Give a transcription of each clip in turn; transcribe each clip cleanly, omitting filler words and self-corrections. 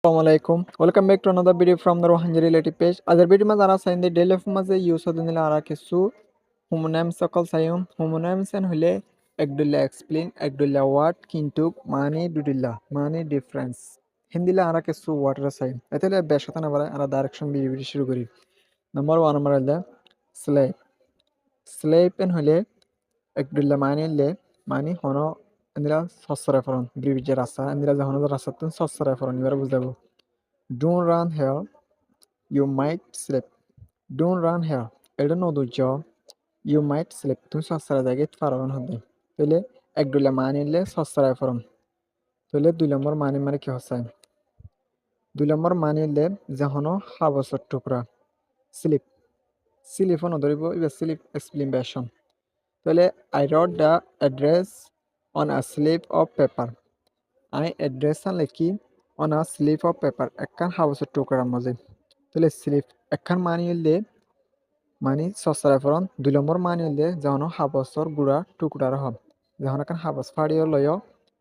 Assalamualaikum. Welcome back to another video from the Rohanji related page. Other video में जरा sign दे daily life में से use होते हैं लारा के सु homonyms सकल सायम homonyms एन हुले एकडुल्ला explain एकडुल्ला word किंतु मानी difference हिंदी ला आरा के सु word रा सायम ऐतेले बेशता ना बरा आरा direction भी शुरू करी number 1 नंबर ले slave एन हुले एकडुल्ला मानी होनो इंदिरा सस्रा फरन ब्रिज रास्ता इंदिरा जहानो रास्ता तुम सस्रा फरन इबार बुझाबो Don't run here, you might slip. Don't run here. এটা নদুর্য you might slip. তুমি সস্তারা জায়গায় ফারন হবে তাহলে এক দুইলা মান নিলে সস্তারায় ফরম তাহলে 2 নম্বর মানে কি হচ্ছে 2 নম্বর মান নিলে যখন হাবসর টুকরা sleep on ধরিব Iba slip explanation তাহলে I wrote the address on a slip of paper. I address লিখি on a slip of paper একখান হাবসের টুকরার মাঝে তাহলে স্লিপ একখান মানি সস্তায় ফরন 2 নম্বর মানি হইলে যখন হাবসর গুড়া টুকরার হব যখন একখান হাবস ফাড়িও লয়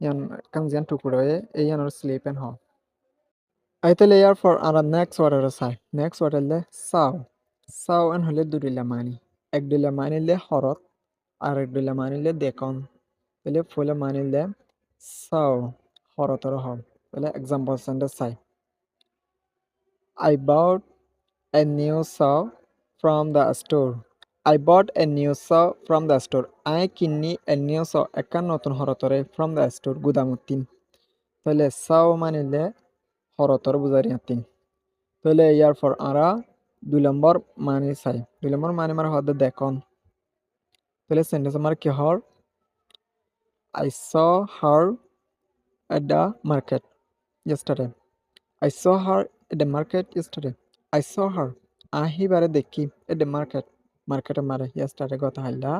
ইয়ান কান জিয়ান টুকরায়ে এই ইয়ানোর স্লিপ এন হ আইতালে ইয়ার ফর আর নেক্সট ওয়ার্ডের সাই নেক্সট ওয়ার্ড হইলে সাও এন হইলে দুইলা মানি এক দুইলা মানি হইলে হরত আর এক দুইলা মানি হইলে দেখন তাহলে ফুলে মানি হইলে সাও হরতর হব তাহলে example sentence Sai I bought a new saw from the store. I bought a new saw from the store. I কিনি a new saw একখান নতুন হরতরে from the store গুদামুত্তিন তাহলে saw মানিলে হরতর বুঝারিয়াতিন তাহলে ইয়ার পর আরা 2 নম্বর মানে চাই 2 নম্বর মানে মার হদে দেখুন তাহলে সেন্টেন্স আমার কি হর I saw her at the market yesterday. I saw her at the market yesterday. I saw her. আহিবারে দেখি at the market মারে yesterday কথা হইলা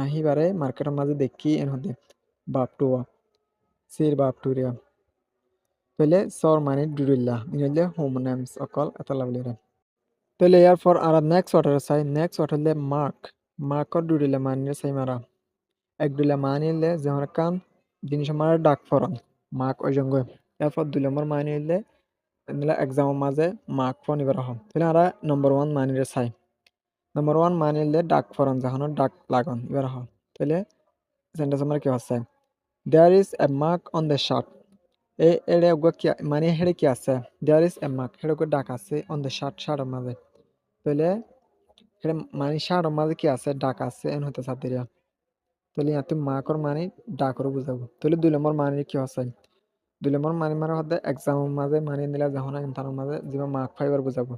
আহিবারে মার্কেটের মাঝে দেখি এন হদে বাপটুয়া সির বাপটুরিয়া তাহলে সর মানে দুরিল্লা ইনলে হোমোনিমস অকল এতলাবলিরা তাহলে ইয়ার পর আর নেক্সট ওয়াটার চাই নেক্সট ওয়াটার হলে মার্কর দুরিল্লা মানে চাই মারা এক দুইলা মানিলে যখন কান জিনিস আমার ডাক ফরন মার্ক ওই জঙ্গ এরপর 2 নম্বর মানিলে নিলা এক্সামের মাঝে মার্ক ফোন ইবার হম তাহলে আমরা নম্বর 1 মানিরে চাই নম্বর 1 মানিলে ডাক ফরন যখন ডাক লাগন ইবার হম তাহলে সেন্টেন্স আমার কি হচ্ছে there is a mark on the shirt এড়ে ওগো কি মানে হেড়ে কি আছে there is a mark হেড়ে ওগো ডাক আছে on the শার্টের মাঝে তাহলে হেড়ে মানে শার্টের মাঝে কি আছে ডাক আছে এন হতে সাদিরা তাহলে ইয়াতে মার্কর মানে ডাকর বুঝাবো তাহলে 2 নম্বর মানে কি আছে 2 নম্বর মানে হতে এক্সামের মাঝে মানে নিলা যখন ইমতাহানের মাঝে যেবা মার্ক ফাইবার বুঝাবো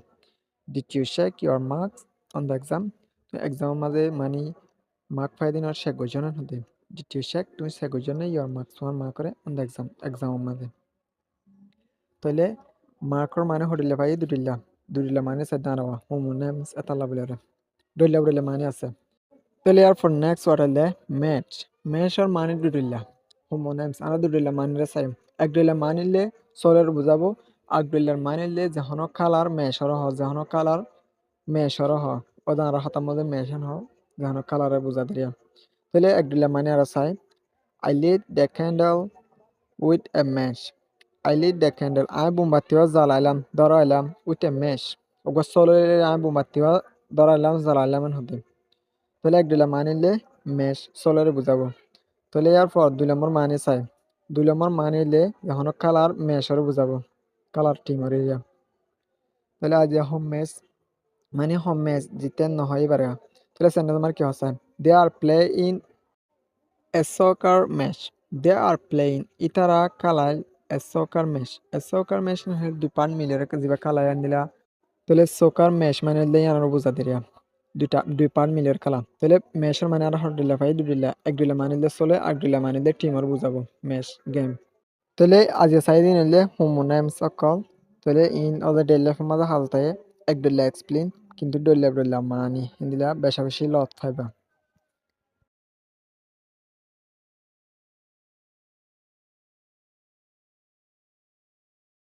did you check your marks on the exam তো এক্সামের মাঝে মানে মার্ক ফাই দিন আর শেখ গজনের হতে did you check তুমি শেখ গজনে your marks তোমার মার্ক করে on the এক্সামের মাঝে তাহলে মার্কর মানে হডিলে ভাই দুটিলা মানে সে দাঁড়াওয়া হোমোনিমস এতালা বলে দুটিলা মানে আছে তাহলে আর ফর নেক্সট ওয়ার্ড হলে ম্যাচর মানে দুটিলা হোমোনিমস আর দুটিলা মানে সাইম এক দুইলা মানিলে সলের বুঝাবো আর দুইলার মানিলে যখন কালার মেশর হ যখন কালার মেশর হ ওদান হাতার মধ্যে মেশন হ যখন কালারে বুঝা দিয়া তাহলে এক দুইলা মানে আর সাই I lit the candle with a match. I lit the candle. I মোমবাতিও জ্বালাইলাম ধরাইলাম with a match. ওগো সলে আমি মোমবাতিও ধরাইলাম জ্বালাইলাম হতে তাহলে এক দুইলা মানিলে ম্যাশ সলের বুঝাবো তাহলে ইয়ার পর 2 নম্বর মানে চাই 2 নম্বর মানিলে যখন কালার ম্যাশর বুঝাবো কালার টিমর এরিয়া তাহলে আজ হোম ম্যাচ জিতেন নহয় এবারে তাহলে সেন্টেন্স আমার কি হচ্ছে they are playing a soccer match. They are playing itara kalal a soccer match. A soccer match হল দুই পান মিলে জিবা কালায় আনদিলা তাহলে soccer match মানে হলে ইয়ানোর বুঝা দিরা দুই পান মিলের খেলা তাহলে ম্যাচের মানে আর হডিলা ভাই দুডিলা এক দুইলা মানিলে চলে আর দুইলা মানিলে টিমর বুঝাবো ম্যাচ গেম তাহলে আজ সাইদিন হলে হোমোনিমস অকল তাহলে ইন অল ডে লাইফ মাঝে হালতায় এক দুইলা এক্সপ্লেন কিন্তু দুইলা মানি হিন্দিলা বেশা বেশি লত ফাইবা